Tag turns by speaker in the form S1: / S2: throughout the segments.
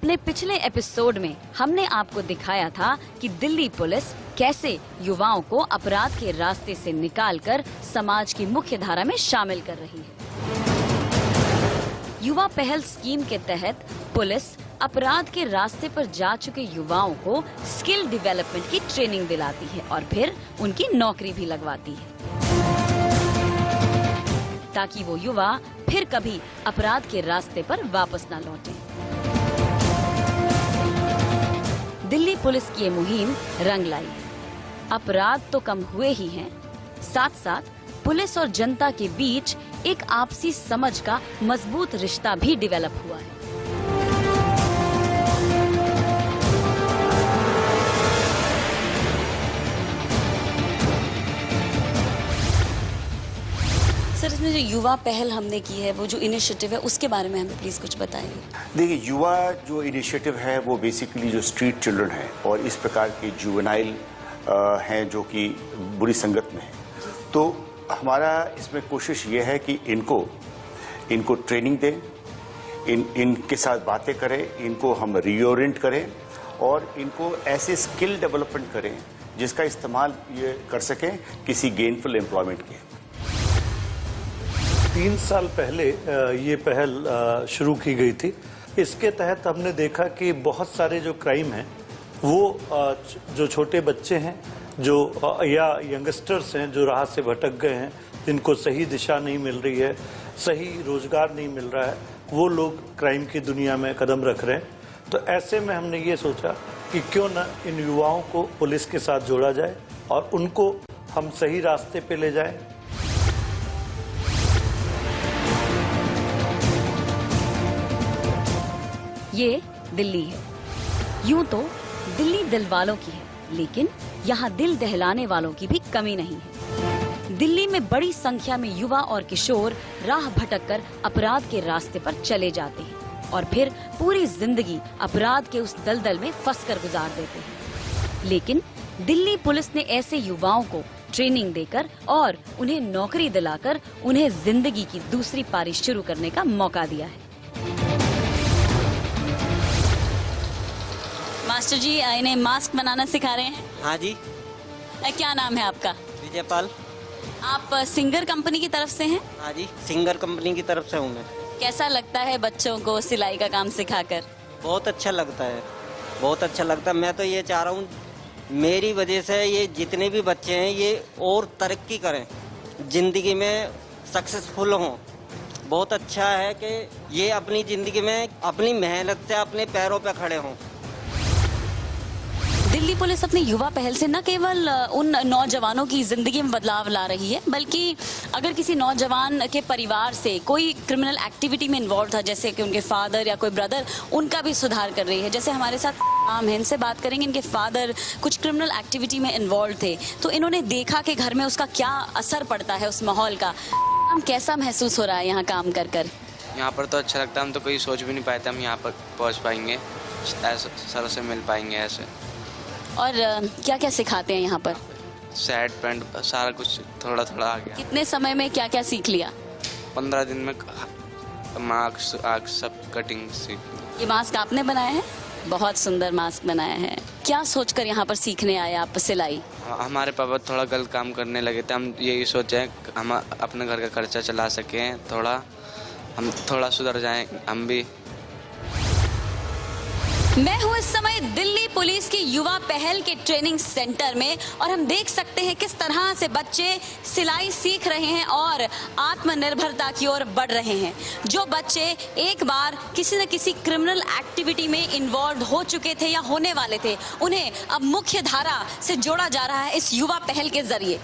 S1: अपने पिछले एपिसोड में हमने आपको दिखाया था कि दिल्ली पुलिस कैसे युवाओं को अपराध के रास्ते से निकालकर समाज की मुख्य धारा में शामिल कर रही है। युवा पहल स्कीम के तहत पुलिस अपराध के रास्ते पर जा चुके युवाओं को स्किल डेवलपमेंट की ट्रेनिंग दिलाती है और फिर उनकी नौकरी भी लगवाती है, ताकि वो युवा फिर कभी अपराध के रास्ते पर वापस न लौटें। दिल्ली पुलिस की ये मुहिम रंग लाई है। अपराध तो कम हुए ही हैं, साथ साथ पुलिस और जनता के बीच एक आपसी समझ का मजबूत रिश्ता भी डेवलप हुआ है। सर, इसमें जो युवा पहल हमने की है, वो जो इनिशिएटिव है, उसके बारे में हमें प्लीज कुछ बताइए।
S2: देखिए, युवा जो इनिशिएटिव है वो बेसिकली जो स्ट्रीट चिल्ड्रन है और इस प्रकार के जुवेनाइल हैं जो कि बुरी संगत में है, तो हमारा इसमें कोशिश ये है कि इनको ट्रेनिंग दें, इनके साथ बातें करें, इनको हम रीओरिएंट करें और इनको ऐसे स्किल डेवलपमेंट करें जिसका इस्तेमाल ये कर सकें किसी गेनफुल एम्प्लॉयमेंट के।
S3: 3 साल पहले ये पहल शुरू की गई थी। इसके तहत हमने देखा कि बहुत सारे जो क्राइम हैं वो जो छोटे बच्चे हैं जो या यंगस्टर्स हैं जो राह से भटक गए हैं, जिनको सही दिशा नहीं मिल रही है, सही रोजगार नहीं मिल रहा है, वो लोग क्राइम की दुनिया में कदम रख रहे हैं। तो ऐसे में हमने ये सोचा कि क्यों न इन युवाओं को पुलिस के साथ जोड़ा जाए और उनको हम सही रास्ते पे ले जाएं।
S1: ये दिल्ली है। यूं तो दिल्ली दिल वालों की है, लेकिन यहाँ दिल दहलाने वालों की भी कमी नहीं है। दिल्ली में बड़ी संख्या में युवा और किशोर राह भटककर अपराध के रास्ते पर चले जाते हैं और फिर पूरी जिंदगी अपराध के उस दलदल में फंसकर गुजार देते हैं। लेकिन दिल्ली पुलिस ने ऐसे युवाओं को ट्रेनिंग देकर और उन्हें नौकरी दिलाकर उन्हें जिंदगी की दूसरी पारी शुरू करने का मौका दिया है। मास्टर जी इन्हें मास्क बनाना सिखा रहे हैं?
S4: हाँ जी।
S1: क्या नाम है आपका?
S4: विजयपाल।
S1: आप सिंगर कंपनी की तरफ से हैं?
S4: हाँ जी, सिंगर कंपनी की तरफ से हूँ मैं।
S1: कैसा लगता है बच्चों को सिलाई का काम सिखाकर?
S4: बहुत अच्छा लगता है, बहुत अच्छा लगता है। मैं तो ये चाह रहा हूँ मेरी वजह से ये जितने भी बच्चे हैं ये और तरक्की करें, जिंदगी में सक्सेसफुल हों। बहुत अच्छा है कि ये अपनी जिंदगी में अपनी मेहनत से अपने पैरों पर खड़े हों।
S1: दिल्ली पुलिस अपनी युवा पहल से न केवल उन नौजवानों की जिंदगी में बदलाव ला रही है, बल्कि अगर किसी नौजवान के परिवार से कोई क्रिमिनल एक्टिविटी में इन्वॉल्व था, जैसे कि उनके फादर या कोई ब्रदर, उनका भी सुधार कर रही है। जैसे हमारे साथ आम है, इनसे बात करेंगे। इनके फादर कुछ क्रिमिनल एक्टिविटी में इन्वॉल्व थे, तो इन्होंने देखा कि घर में उसका क्या असर पड़ता है, उस माहौल का। हम कैसा महसूस हो रहा है यहाँ काम कर कर?
S5: यहाँ पर तो अच्छा लगता है। हम तो कोई सोच भी नहीं पाए थे हम यहाँ पर पहुँच पाएंगे, ऐसे सर से मिल पाएंगे ऐसे। और
S1: क्या क्या सिखाते हैं यहाँ पर?
S5: सेट पैंट सारा कुछ थोड़ा थोड़ा आ गया।
S1: कितने समय में क्या क्या सीख लिया?
S5: 15 दिन में मास्क आग सब कटिंग सीख।
S1: ये मास्क आपने बनाया है? बहुत सुंदर मास्क बनाया है। क्या सोचकर यहाँ पर सीखने आए आप सिलाई?
S5: हमारे पापा थोड़ा गलत काम करने लगे थे, हम यही सोचे हम अपने घर का खर्चा चला सकें, थोड़ा हम थोड़ा सुधर जाएं हम भी।
S1: मैं हूँ इस समय दिल्ली पुलिस की युवा पहल के ट्रेनिंग सेंटर में और हम देख सकते हैं किस तरह से बच्चे सिलाई सीख रहे हैं और आत्मनिर्भरता की ओर बढ़ रहे हैं। जो बच्चे एक बार किसी न किसी क्रिमिनल एक्टिविटी में इन्वॉल्व हो चुके थे या होने वाले थे, उन्हें अब मुख्य धारा से जोड़ा जा रहा है इस युवा पहल के जरिए।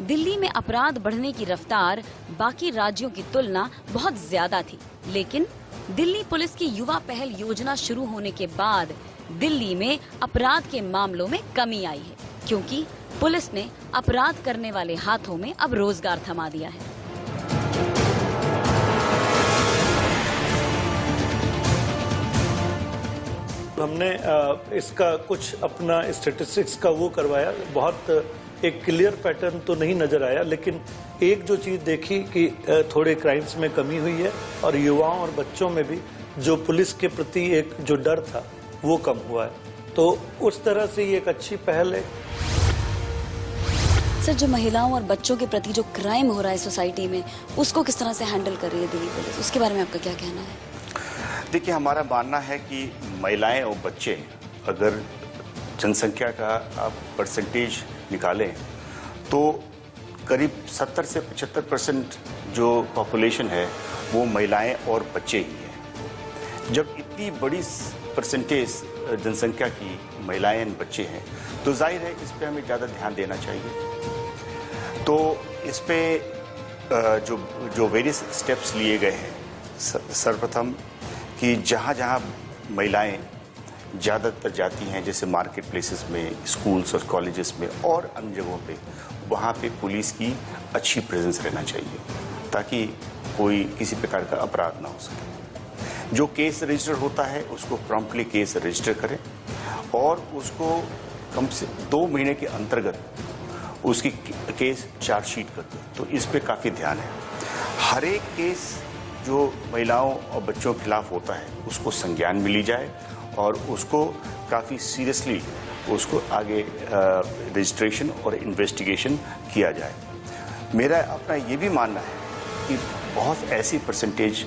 S1: दिल्ली में अपराध बढ़ने की रफ्तार बाकी राज्यों की तुलना बहुत ज्यादा थी, लेकिन दिल्ली पुलिस की युवा पहल योजना शुरू होने के बाद दिल्ली में अपराध के मामलों में कमी आई है, क्योंकि पुलिस ने अपराध करने वाले हाथों में अब रोजगार थमा दिया है।
S3: हमने इसका कुछ अपना स्टेटिस्टिक्स का वो करवाया, बहुत एक क्लियर पैटर्न तो नहीं नजर आया, लेकिन एक जो चीज़ देखी कि थोड़े क्राइम्स में कमी हुई है और युवाओं और बच्चों में भी जो पुलिस के प्रति एक जो डर था वो कम हुआ है। तो उस तरह से ये एक अच्छी पहल है।
S1: सर, जो महिलाओं और बच्चों के प्रति जो क्राइम हो रहा है सोसाइटी में, उसको किस तरह से हैंडल कर रही है दिल्ली पुलिस, उसके बारे में आपका क्या कहना है?
S2: देखिए, हमारा मानना है कि महिलाएं और बच्चे, अगर जनसंख्या का आप परसेंटेज निकालें तो करीब 70 से 75% जो पॉपुलेशन है वो महिलाएं और बच्चे ही हैं। जब इतनी बड़ी परसेंटेज जनसंख्या की महिलाएं और बच्चे हैं तो जाहिर है इस पे हमें ज़्यादा ध्यान देना चाहिए। तो इस पे जो वेरियस स्टेप्स लिए गए हैं, सर्वप्रथम कि जहाँ जहाँ महिलाएं ज़्यादातर जाती हैं, जैसे मार्केट प्लेसेस में, स्कूल्स और कॉलेजेस में और अन्य जगहों पे, वहाँ पे पुलिस की अच्छी प्रेजेंस रहना चाहिए ताकि कोई किसी प्रकार का अपराध ना हो सके। जो केस रजिस्टर होता है उसको प्रॉम्प्टली केस रजिस्टर करें और उसको कम से 2 महीने के अंतर्गत उसकी केस चार्जशीट कर दें। तो इस पे काफ़ी ध्यान है। हर एक केस जो महिलाओं और बच्चों के खिलाफ होता है उसको संज्ञान में ली जाए और उसको काफ़ी सीरियसली उसको आगे रजिस्ट्रेशन और इन्वेस्टिगेशन किया जाए। मेरा अपना ये भी मानना है कि बहुत ऐसी परसेंटेज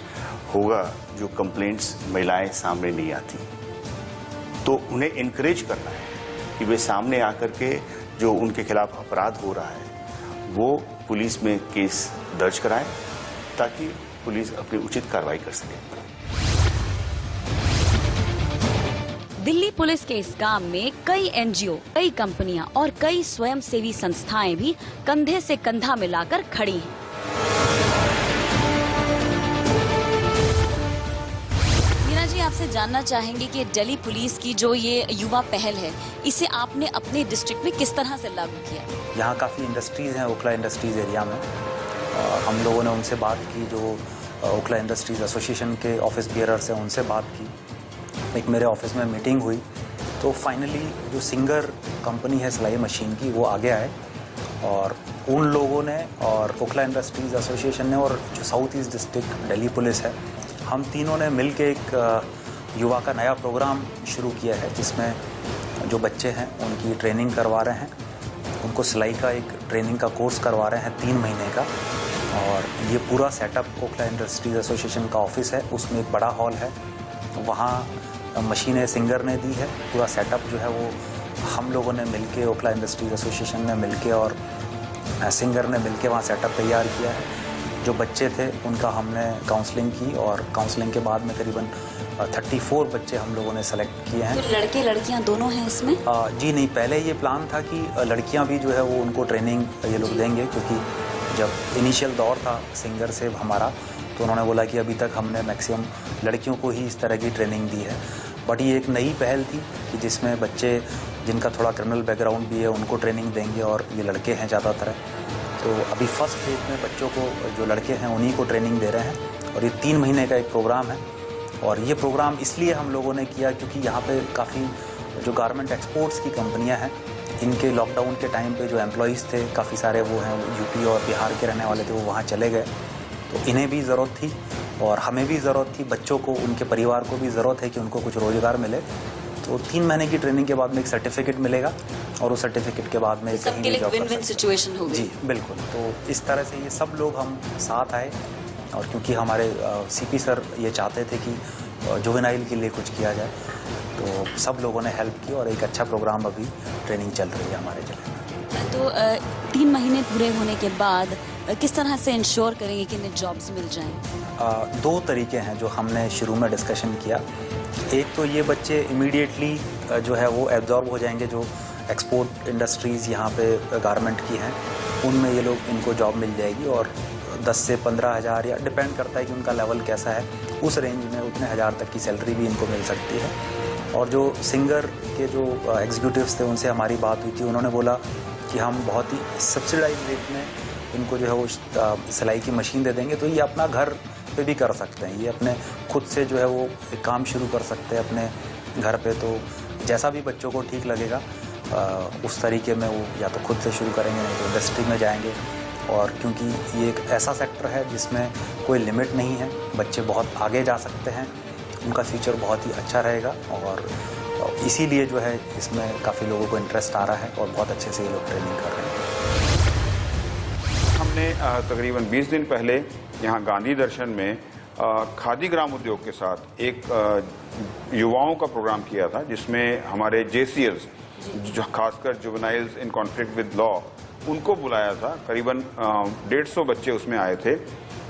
S2: होगा जो कंप्लेंट्स महिलाएं सामने नहीं आती, तो उन्हें इनकरेज करना है कि वे सामने आकर के जो उनके खिलाफ अपराध हो रहा है वो पुलिस में केस दर्ज कराएं ताकि पुलिस अपनी उचित कार्रवाई कर सके।
S1: दिल्ली पुलिस के इस काम में कई एनजीओ, कई कंपनियां और कई स्वयंसेवी संस्थाएं भी कंधे से कंधा मिलाकर खड़ी हैं। मीना जी, आपसे जानना चाहेंगे कि दिल्ली पुलिस की जो ये युवा पहल है, इसे आपने अपने डिस्ट्रिक्ट में किस तरह से लागू किया?
S6: यहाँ काफ़ी इंडस्ट्रीज़ हैं ओखला इंडस्ट्रीज़ एरिया में। हम लोगों ने उनसे बात की, जो ओखला इंडस्ट्रीज़ एसोसिएशन के ऑफिस बियरर्स हैं उनसे बात की। एक मेरे ऑफिस में मीटिंग हुई तो फाइनली जो सिंगर कंपनी है सिलाई मशीन की वो आगे आए और उन लोगों ने और ओखला इंडस्ट्रीज़ एसोसिएशन ने और जो south east district Delhi police है, हम तीनों ने मिल के एक युवा का नया प्रोग्राम शुरू किया है जिसमें जो बच्चे हैं उनकी ट्रेनिंग करवा रहे हैं, उनको सिलाई का एक ट्रेनिंग का कोर्स करवा रहे हैं 3 महीने का। और ये पूरा सेटअप ओखला इंडस्ट्रीज़ एसोसिएशन का ऑफिस है, उसमें एक बड़ा हॉल है, वहाँ मशीनें सिंगर ने दी है। पूरा सेटअप जो है वो हम लोगों ने मिलके, ओखला इंडस्ट्रीज एसोसिएशन ने मिलके और सिंगर ने मिलके वहाँ सेटअप तैयार किया है। जो बच्चे थे उनका हमने काउंसलिंग की और काउंसलिंग के बाद में करीबन 34 बच्चे हम लोगों ने सेलेक्ट किए हैं।
S1: तो लड़के लड़कियाँ दोनों हैं इसमें?
S6: जी नहीं, पहले ये प्लान था कि लड़कियाँ भी जो है वो उनको ट्रेनिंग ये लोग देंगे, क्योंकि जब इनिशियल दौर था सिंगर से हमारा तो उन्होंने बोला कि अभी तक हमने मैक्सिमम लड़कियों को ही इस तरह की ट्रेनिंग दी है। बट ये एक नई पहल थी कि जिसमें बच्चे जिनका थोड़ा क्रिमिनल बैकग्राउंड भी है उनको ट्रेनिंग देंगे और ये लड़के हैं ज़्यादातर। तो अभी फर्स्ट फेज में बच्चों को जो लड़के हैं उन्हीं को ट्रेनिंग दे रहे हैं और ये 3 महीने का एक प्रोग्राम है। और ये प्रोग्राम इसलिए हम लोगों ने किया क्योंकि यहाँ पे काफ़ी जो गारमेंट एक्सपोर्ट्स की कंपनियाँ हैं, इनके लॉकडाउन के टाइम पे जो एम्प्लॉइज़ थे काफ़ी सारे वो हैं यूपी और बिहार के रहने वाले थे, वो वहाँ चले गए। तो इन्हें भी ज़रूरत थी और हमें भी ज़रूरत थी, बच्चों को, उनके परिवार को भी ज़रूरत है कि उनको कुछ रोज़गार मिले। तो 3 महीने की ट्रेनिंग के बाद में एक सर्टिफिकेट मिलेगा और उस सर्टिफिकेट के बाद में कहीं भी जॉब कर सकते हैं।
S1: सिचुएशन होगी।
S6: जी बिल्कुल। तो इस तरह से ये सब लोग हम साथ आए और क्योंकि हमारे सीपी सर ये चाहते थे कि जुवेनाइल के लिए कुछ किया जाए, तो सब लोगों ने हेल्प की और एक अच्छा प्रोग्राम अभी ट्रेनिंग चल रही है हमारे जिले में।
S1: तो 3 महीने पूरे होने के बाद किस तरह से इंश्योर करेंगे कि इन्हें जॉब्स मिल जाएं?
S6: 2 तरीके हैं जो हमने शुरू में डिस्कशन किया। एक तो ये बच्चे इमीडिएटली जो है वो एब्जॉर्ब हो जाएंगे, जो एक्सपोर्ट इंडस्ट्रीज़ यहाँ पे गारमेंट की हैं उनमें ये लोग, इनको जॉब मिल जाएगी और 10 से 15 हज़ार या डिपेंड करता है कि उनका लेवल कैसा है, उस रेंज में उतने हज़ार तक की सैलरी भी इनको मिल सकती है। और जो सिंगर के जो एग्जीक्यूटिव्स थे उनसे हमारी बात हुई थी, उन्होंने बोला कि हम बहुत ही सब्सिडाइज रेट में इनको जो है वो सिलाई की मशीन दे देंगे, तो ये अपना घर पे भी कर सकते हैं, ये अपने खुद से जो है वो एक काम शुरू कर सकते हैं, अपने घर पे, तो जैसा भी बच्चों को ठीक लगेगा उस तरीके में वो या तो खुद से शुरू करेंगे, नहीं तो इंडस्ट्री में जाएंगे। और क्योंकि ये एक ऐसा सेक्टर है जिसमें कोई लिमिट नहीं है, बच्चे बहुत आगे जा सकते हैं, उनका फ्यूचर बहुत ही अच्छा रहेगा। और इसीलिए जो है इसमें काफ़ी लोगों को इंटरेस्ट आ रहा है और बहुत अच्छे से ये लोग ट्रेनिंग कर रहे हैं।
S7: हमने तकरीबन 20 दिन पहले यहाँ गांधी दर्शन में खादी ग्राम उद्योग के साथ एक युवाओं का प्रोग्राम किया था, जिसमें हमारे JCLs, जो खासकर juveniles in conflict with law, उनको बुलाया था। करीबन 150 बच्चे उसमें आए थे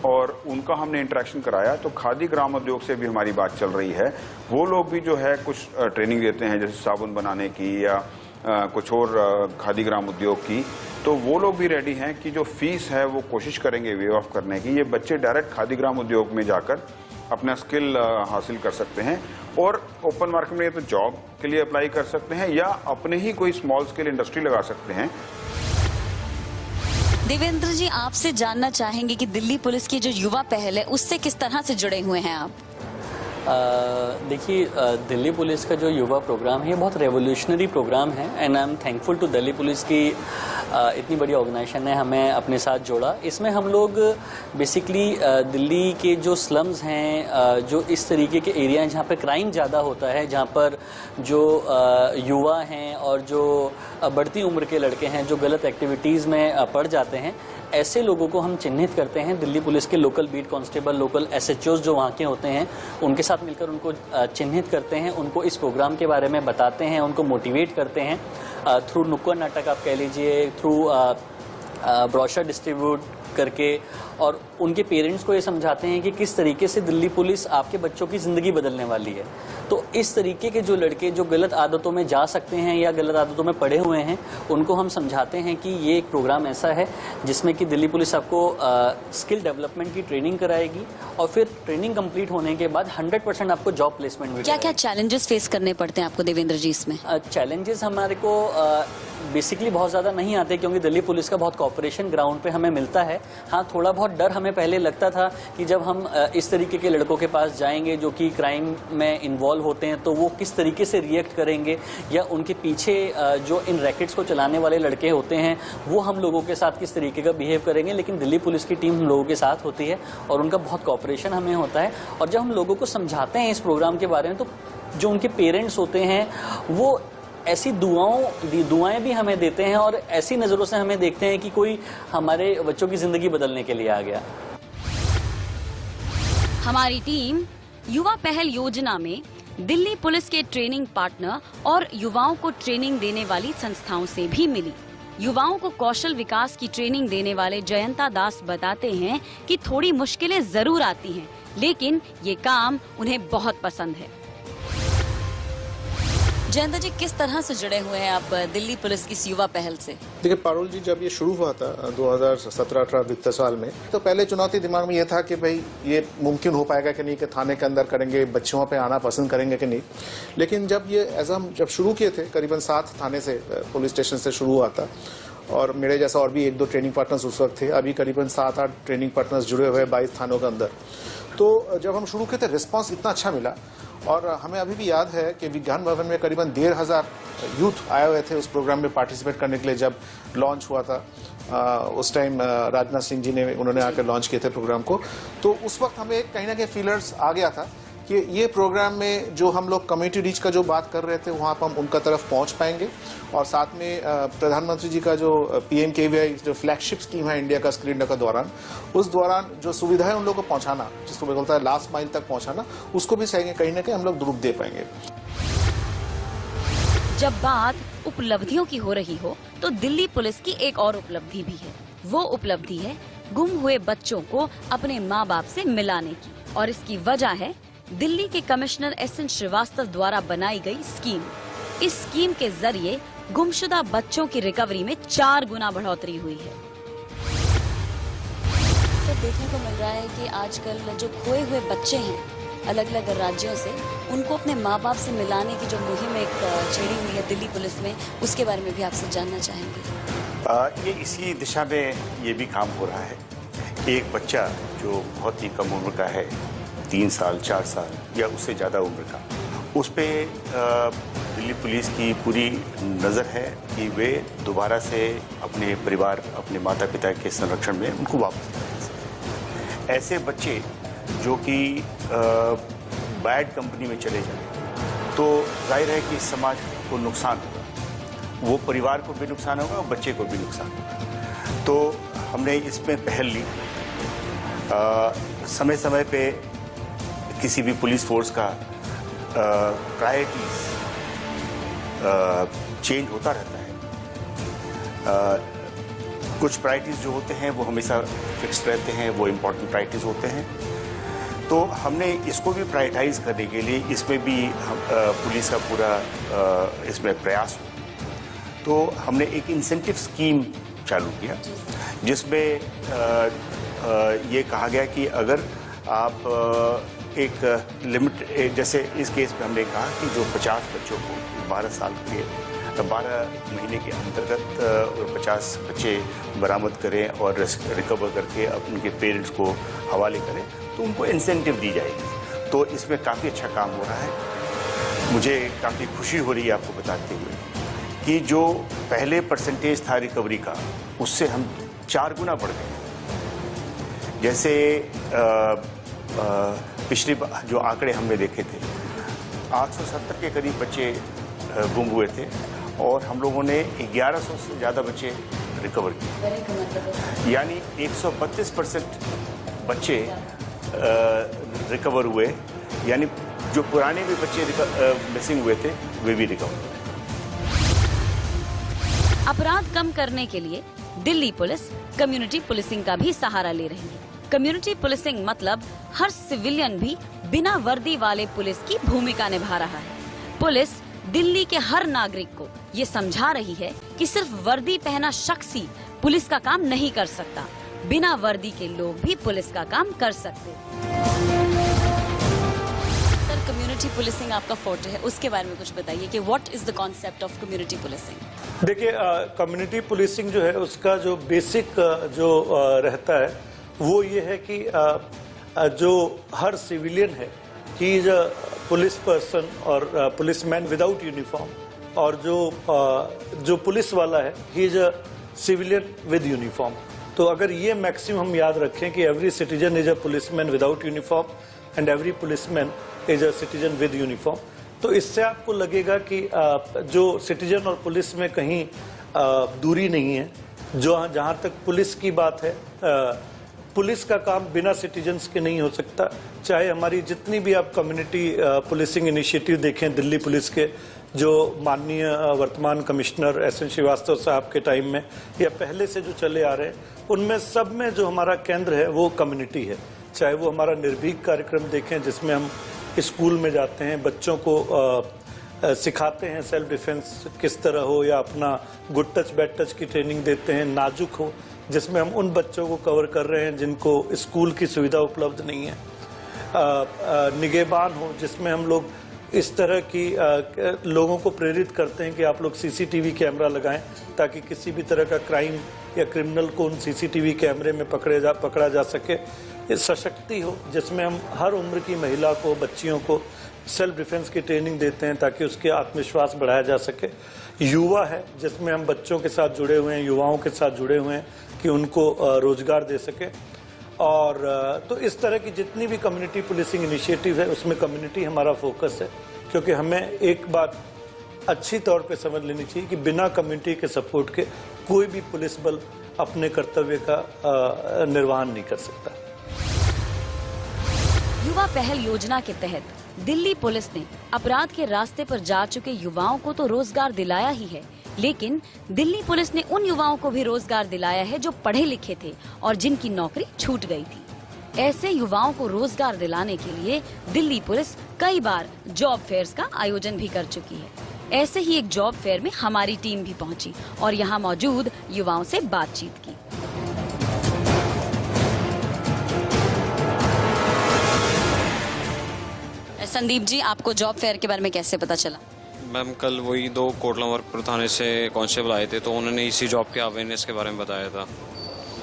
S7: और उनका हमने इंटरेक्शन कराया। तो खादी ग्राम उद्योग से भी हमारी बात चल रही है। वो लोग भी जो है कुछ ट्रेनिंग देते हैं, जैसे साबुन बनाने की या कुछ और खादी ग्राम उद्योग की। तो वो लोग भी रेडी हैं कि जो फीस है वो कोशिश करेंगे वेव ऑफ करने की। ये बच्चे डायरेक्ट खादी ग्राम उद्योग में जाकर अपना स्किल हासिल कर सकते हैं और ओपन मार्केट में तो जॉब के लिए अप्लाई कर सकते हैं या अपने ही कोई स्मॉल स्केल इंडस्ट्री लगा सकते हैं।
S1: देवेंद्र जी, आपसे जानना चाहेंगे कि दिल्ली पुलिस की जो युवा पहल है उससे किस तरह से जुड़े हुए हैं आप?
S8: देखिए, दिल्ली पुलिस का जो युवा प्रोग्राम है ये बहुत रेवोल्यूशनरी प्रोग्राम है and I am thankful to Delhi police की इतनी बड़ी ऑर्गेनाइजेशन ने हमें अपने साथ जोड़ा। इसमें हम लोग बेसिकली दिल्ली के जो स्लम्स हैं, जो इस तरीके के एरिया हैं जहाँ पे क्राइम ज़्यादा होता है, जहाँ पर जो युवा हैं और जो बढ़ती उम्र के लड़के हैं जो गलत एक्टिविटीज़ में पड़ जाते हैं, ऐसे लोगों को हम चिन्हित करते हैं। दिल्ली पुलिस के local beat constable, local SHOs जो वहाँ के होते हैं, उनके साथ मिलकर उनको चिन्हित करते हैं, उनको इस प्रोग्राम के बारे में बताते हैं, उनको मोटिवेट करते हैं थ्रू नुक्कड़ नाटक आप कह लीजिए, थ्रू ब्रोशर डिस्ट्रीब्यूट करके, और उनके पेरेंट्स को ये समझाते हैं कि किस तरीके से दिल्ली पुलिस आपके बच्चों की ज़िंदगी बदलने वाली है। तो इस तरीके के जो लड़के जो गलत आदतों में जा सकते हैं या गलत आदतों में पड़े हुए हैं, उनको हम समझाते हैं कि ये एक प्रोग्राम ऐसा है जिसमें कि दिल्ली पुलिस आपको स्किल डेवलपमेंट की ट्रेनिंग कराएगी और फिर ट्रेनिंग कंप्लीट होने के बाद 100% आपको जॉब प्लेसमेंट भी।
S1: क्या क्या चैलेंजेस फेस करने पड़ते हैं आपको देवेंद्र जी इसमें?
S8: चैलेंजेस हमारे को बेसिकली बहुत ज़्यादा नहीं आते, क्योंकि दिल्ली पुलिस का बहुत कॉपरेशन ग्राउंड पे हमें मिलता है। हाँ, थोड़ा बहुत डर हमें पहले लगता था कि जब हम इस तरीके के लड़कों के पास जाएंगे जो कि क्राइम में इन्वॉल्व होते हैं, तो वो किस तरीके से रिएक्ट करेंगे, या उनके पीछे जो इन रैकेट्स को चलाने वाले लड़के होते हैं वो हम लोगों के साथ किस तरीके का बिहेव करेंगे। लेकिन दिल्ली पुलिस की टीम हम लोगों के साथ होती है और उनका बहुत कॉपरेशन हमें होता है। और जब हम लोगों को समझाते हैं इस प्रोग्राम के बारे में, तो जो उनके पेरेंट्स होते हैं वो ऐसी दुआएं भी हमें देते हैं और ऐसी नज़रों से हमें देखते हैं कि कोई हमारे बच्चों की ज़िंदगी बदलने के लिए आ गया।
S1: हमारी टीम युवा पहल योजना में दिल्ली पुलिस के ट्रेनिंग पार्टनर और युवाओं को ट्रेनिंग देने वाली संस्थाओं से भी मिली। युवाओं को कौशल विकास की ट्रेनिंग देने वाले जयंता दास बताते हैं कि थोड़ी मुश्किलें जरूर आती हैं, लेकिन ये काम उन्हें बहुत पसंद है। जयंता जी, किस तरह से जुड़े हुए हैं आप दिल्ली पुलिस की युवा पहल से?
S9: देखिए पारुल जी, जब ये शुरू हुआ था 2017-18 वित्तीय साल में, तो पहले चुनौती दिमाग में ये था कि भाई ये मुमकिन हो पाएगा कि नहीं, कि थाने के अंदर करेंगे, बच्चों पे आना पसंद करेंगे कि नहीं। लेकिन जब ये जब शुरू किए थे, करीबन 7 थाने से, पुलिस स्टेशन से शुरू हुआ था, और मेरे जैसा और भी 1-2 ट्रेनिंग पार्टनर्स उस वक्त थे। अभी करीबन 7-8 ट्रेनिंग पार्टनर्स जुड़े हुए 22 थानों के अंदर। तो जब हम शुरू किए थे, रिस्पांस इतना अच्छा मिला, और हमें अभी भी याद है कि विज्ञान भवन में करीबन 1,500 यूथ आए हुए थे उस प्रोग्राम में पार्टिसिपेट करने के लिए। जब लॉन्च हुआ था उस टाइम राजनाथ सिंह जी उन्होंने आकर लॉन्च किए थे प्रोग्राम को। तो उस वक्त हमें कहीं ना कहीं फीलर्स आ गया था कि ये प्रोग्राम में जो हम लोग कम्युनिटी रीच का जो बात कर रहे थे, वहाँ पर हम उनका तरफ पहुँच पाएंगे। और साथ में प्रधानमंत्री जी का जो PMKVY जो फ्लैगशिप स्कीम है इंडिया का स्किल इंडिया का दौरान, उस दौरान जो सुविधाएं उन लोगों को पहुँचाना, जिसको बोलता है लास्ट माइल तक पहुँचाना, उसको भी कहीं ना कहीं हम लोग रूप दे पाएंगे।
S1: जब बात उपलब्धियों की हो रही हो, तो दिल्ली पुलिस की एक और उपलब्धि भी है। वो उपलब्धि है गुम हुए बच्चों को अपने माँ बाप से मिलाने की, और इसकी वजह है दिल्ली के कमिश्नर SN श्रीवास्तव द्वारा बनाई गई स्कीम। इस स्कीम के जरिए गुमशुदा बच्चों की रिकवरी में 4 गुना बढ़ोतरी हुई है। सर, देखने को मिल रहा है कि आजकल जो खोए हुए बच्चे हैं अलग अलग राज्यों से, उनको अपने माँ बाप से मिलाने की जो मुहिम एक छेड़ी हुई है दिल्ली पुलिस में, उसके बारे में भी आपसे जानना चाहेंगे।
S2: ये इसी दिशा में ये भी काम हो रहा है। एक बच्चा जो बहुत ही कम उम्र का है, 3 साल 4 साल या उससे ज़्यादा उम्र का, उस पे दिल्ली पुलिस की पूरी नज़र है कि वे दोबारा से अपने परिवार, अपने माता पिता के संरक्षण में उनको वापस लाएं। ऐसे बच्चे जो कि बैड कंपनी में चले जाएं तो जाहिर है कि समाज को नुकसान होगा, वो परिवार को भी नुकसान होगा और बच्चे को भी नुकसान होगा। तो हमने इसमें पहल ली। समय समय पे किसी भी पुलिस फोर्स का प्रायोरिटीज चेंज होता रहता है। कुछ प्रायोरिटीज जो होते हैं वो हमेशा फिक्स रहते हैं, वो इम्पोर्टेंट प्रायोरिटीज होते हैं। तो हमने इसको भी प्रायोरिटाइज करने के लिए इसमें भी पुलिस का पूरा इसमें प्रयास हो। तो हमने एक इंसेंटिव स्कीम चालू किया जिसमें ये कहा गया कि अगर आप एक लिमिट, जैसे इस केस में हमने कहा कि जो 50 बच्चों को 12 महीने के अंतर्गत 50 बच्चे बरामद करें और रिकवर करके उनके पेरेंट्स को हवाले करें तो उनको इंसेंटिव दी जाएगी। तो इसमें काफ़ी अच्छा काम हो रहा है। मुझे काफ़ी खुशी हो रही है आपको बताते हुए कि जो पहले परसेंटेज था रिकवरी का, उससे हम 4 गुना बढ़ गए। जैसे पिछली जो आंकड़े हमने देखे थे, 870 के करीब बच्चे गुम हुए थे और हम लोगों ने 1100 से ज़्यादा बच्चे रिकवर किए, यानी 132% बच्चे रिकवर हुए, यानी जो पुराने भी बच्चे मिसिंग हुए थे वे भी रिकवर हुए।
S1: अपराध कम करने के लिए दिल्ली पुलिस कम्युनिटी पुलिसिंग का भी सहारा ले रही है। कम्युनिटी पुलिसिंग मतलब हर सिविलियन भी बिना वर्दी वाले पुलिस की भूमिका निभा रहा है। पुलिस दिल्ली के हर नागरिक को ये समझा रही है कि सिर्फ वर्दी पहना शख्स ही पुलिस का काम नहीं कर सकता, बिना वर्दी के लोग भी पुलिस का काम कर सकते। सर, कम्युनिटी पुलिसिंग आपका फोर्टे है, उसके बारे में कुछ बताइए कि what is the concept of community policing.
S3: देखिए, कम्युनिटी पुलिसिंग जो है उसका जो बेसिक जो रहता है वो ये है कि जो हर सिविलियन है he is a police person और पुलिसमैन विदाउट यूनिफॉर्म, और जो पुलिस वाला है he is a civilian with uniform. तो अगर ये मैक्सिमम याद रखें कि every citizen is a policeman without uniform and every policeman is a citizen with uniform, तो इससे आपको लगेगा कि जो सिटीजन और पुलिस में कहीं दूरी नहीं है। जहाँ तक पुलिस की बात है, पुलिस का काम बिना सिटीजन्स के नहीं हो सकता। चाहे हमारी जितनी भी आप कम्युनिटी पुलिसिंग इनिशिएटिव देखें दिल्ली पुलिस के, जो माननीय वर्तमान कमिश्नर एस एन श्रीवास्तव साहब के टाइम में या पहले से जो चले आ रहे हैं, उनमें सब में जो हमारा केंद्र है वो कम्युनिटी है। चाहे वो हमारा निर्भीक कार्यक्रम देखें जिसमें हम स्कूल में जाते हैं, बच्चों को सिखाते हैं सेल्फ डिफेंस किस तरह हो, या अपना गुड टच बैड टच की ट्रेनिंग देते हैं। नाजुक हो जिसमें हम उन बच्चों को कवर कर रहे हैं जिनको स्कूल की सुविधा उपलब्ध नहीं है। निगहबान हो जिसमें हम लोग इस तरह की लोगों को प्रेरित करते हैं कि आप लोग सीसीटीवी कैमरा लगाएं ताकि किसी भी तरह का क्राइम या क्रिमिनल को उन सीसीटीवी कैमरे में पकड़ा जा सके। ये सशक्ति हो जिसमें हम हर उम्र की महिला को, बच्चियों को सेल्फ डिफेंस की ट्रेनिंग देते हैं ताकि उसके आत्मविश्वास बढ़ाया जा सके। युवा है जिसमें हम बच्चों के साथ जुड़े हुए हैं, युवाओं के साथ जुड़े हुए हैं कि उनको रोजगार दे सके। और तो इस तरह की जितनी भी कम्युनिटी पुलिसिंग इनिशिएटिव है उसमें कम्युनिटी हमारा फोकस है, क्योंकि हमें एक बात अच्छी तौर पे समझ लेनी चाहिए कि बिना कम्युनिटी के सपोर्ट के कोई भी पुलिस बल अपने कर्तव्य का निर्वहन नहीं कर सकता।
S1: युवा पहल योजना के तहत दिल्ली पुलिस ने अपराध के रास्ते पर जा चुके युवाओं को तो रोजगार दिलाया ही है, लेकिन दिल्ली पुलिस ने उन युवाओं को भी रोजगार दिलाया है जो पढ़े लिखे थे और जिनकी नौकरी छूट गई थी। ऐसे युवाओं को रोजगार दिलाने के लिए दिल्ली पुलिस कई बार जॉब फेयर्स का आयोजन भी कर चुकी है। ऐसे ही एक जॉब फेयर में हमारी टीम भी पहुंची और यहाँ मौजूद युवाओं से बातचीत की। संदीप जी, आपको जॉब फेयर के बारे में कैसे पता चला?
S10: मैम, कल वही 2 कोटला वर्कपुर थाने से कांस्टेबल आए थे तो उन्होंने इसी जॉब के अवेयरनेस के बारे में बताया था।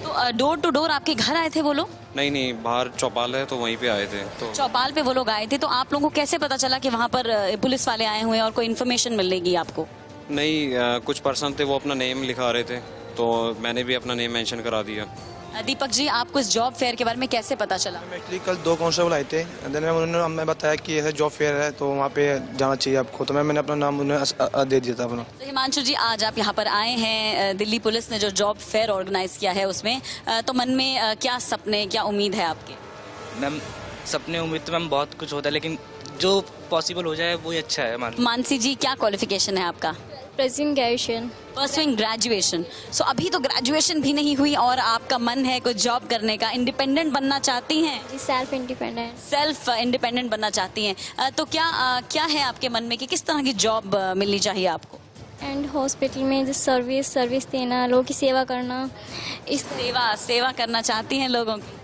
S1: तो डोर टू डोर आपके घर आए थे वो लोग?
S10: नहीं नहीं, बाहर चौपाल है तो वहीं पे आए थे। तो
S1: चौपाल पे वो लोग आए थे, तो आप लोगों को कैसे पता चला कि वहाँ पर पुलिस वाले आए हुए हैं और कोई इन्फॉर्मेशन मिलेगी आपको?
S10: नहीं, कुछ पर्सन थे वो अपना नेम लिखा रहे थे, तो मैंने भी अपना नेम मेंशन करा दिया।
S1: दीपक जी, आपको इस जॉब फेयर के बारे में कैसे पता चला?
S11: एक्चुअली कल 2 कांस्टेबल आए थे, देन उन्होंने हमें बताया कि ऐसा जॉब फेयर है तो वहाँ पे जाना चाहिए आपको, तो मैंने अपना नाम उन्हें दे दिया था अपना।
S1: तो हिमांशु जी, आज आप यहाँ पर आए हैं, दिल्ली पुलिस ने जो जॉब फेयर ऑर्गेनाइज किया है उसमें, तो मन में क्या सपने, क्या उम्मीद है आपके?
S12: मैम, सपने उम्मीद तो मैम बहुत कुछ होता है, लेकिन जो पॉसिबल हो जाए वही अच्छा है हमारे।
S1: मानसी जी, क्या क्वालिफिकेशन है आपका? Pursuing graduation. सो अभी तो ग्रेजुएशन भी नहीं हुई और आपका मन है कुछ जॉब करने का, इंडिपेंडेंट बनना चाहती हैं?
S13: सेल्फ
S1: इंडिपेंडेंट बनना चाहती हैं। तो क्या है आपके मन में कि किस तरह की जॉब मिलनी चाहिए आपको?
S13: एंड हॉस्पिटल में जो सर्विस देना, लोगों की सेवा करना,
S1: सेवा करना चाहती हैं लोगों की?